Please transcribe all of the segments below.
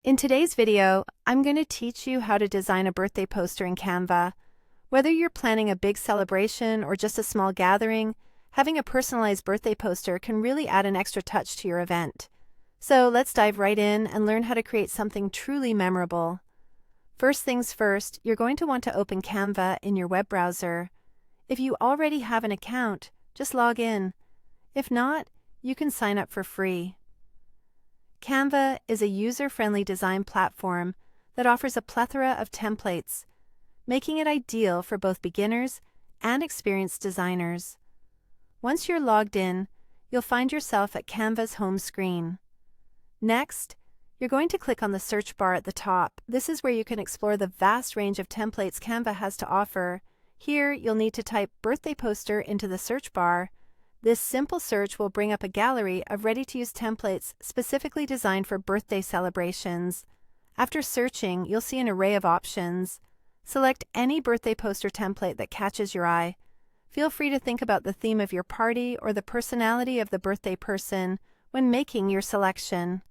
In today's video, I'm going to teach you how to design a birthday poster in Canva. Whether you're planning a big celebration or just a small gathering, having a personalized birthday poster can really add an extra touch to your event. So let's dive right in and learn how to create something truly memorable. First things first, you're going to want to open Canva in your web browser. If you already have an account, just log in. If not, you can sign up for free. Canva is a user-friendly design platform that offers a plethora of templates, making it ideal for both beginners and experienced designers. Once you're logged in, you'll find yourself at Canva's home screen. Next, you're going to click on the search bar at the top. This is where you can explore the vast range of templates Canva has to offer. Here, you'll need to type birthday poster into the search bar. This simple search will bring up a gallery of ready-to-use templates specifically designed for birthday celebrations. After searching, you'll see an array of options. Select any birthday poster template that catches your eye. Feel free to think about the theme of your party or the personality of the birthday person when making your selection.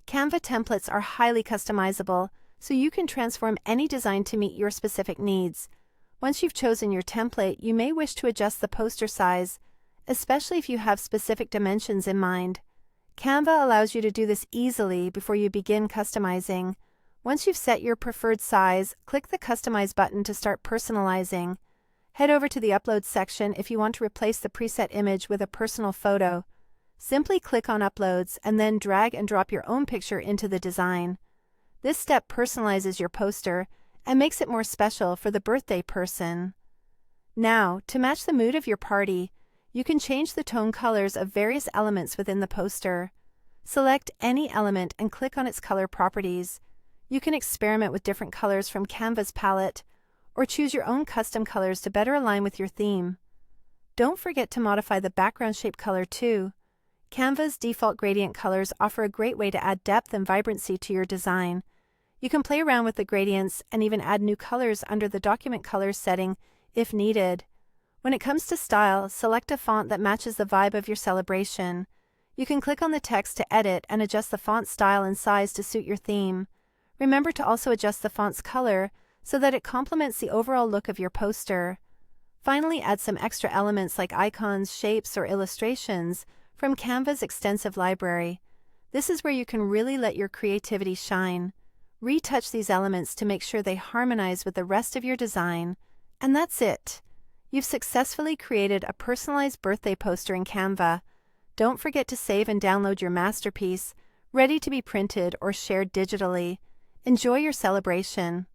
Canva templates are highly customizable, so you can transform any design to meet your specific needs. Once you've chosen your template, you may wish to adjust the poster size, especially if you have specific dimensions in mind. Canva allows you to do this easily before you begin customizing. Once you've set your preferred size, click the Customize button to start personalizing. Head over to the Upload section if you want to replace the preset image with a personal photo. Simply click on Uploads and then drag and drop your own picture into the design. This step personalizes your poster and makes it more special for the birthday person. Now, to match the mood of your party, you can change the tone colors of various elements within the poster. Select any element and click on its color properties. You can experiment with different colors from Canva's palette, or choose your own custom colors to better align with your theme. Don't forget to modify the background shape color too. Canva's default gradient colors offer a great way to add depth and vibrancy to your design. You can play around with the gradients and even add new colors under the document colors setting if needed. When it comes to style, select a font that matches the vibe of your celebration. You can click on the text to edit and adjust the font style and size to suit your theme. Remember to also adjust the font's color so that it complements the overall look of your poster. Finally, add some extra elements like icons, shapes, or illustrations from Canva's extensive library. This is where you can really let your creativity shine. Retouch these elements to make sure they harmonize with the rest of your design. And that's it. You've successfully created a personalized birthday poster in Canva. Don't forget to save and download your masterpiece, ready to be printed or shared digitally. Enjoy your celebration.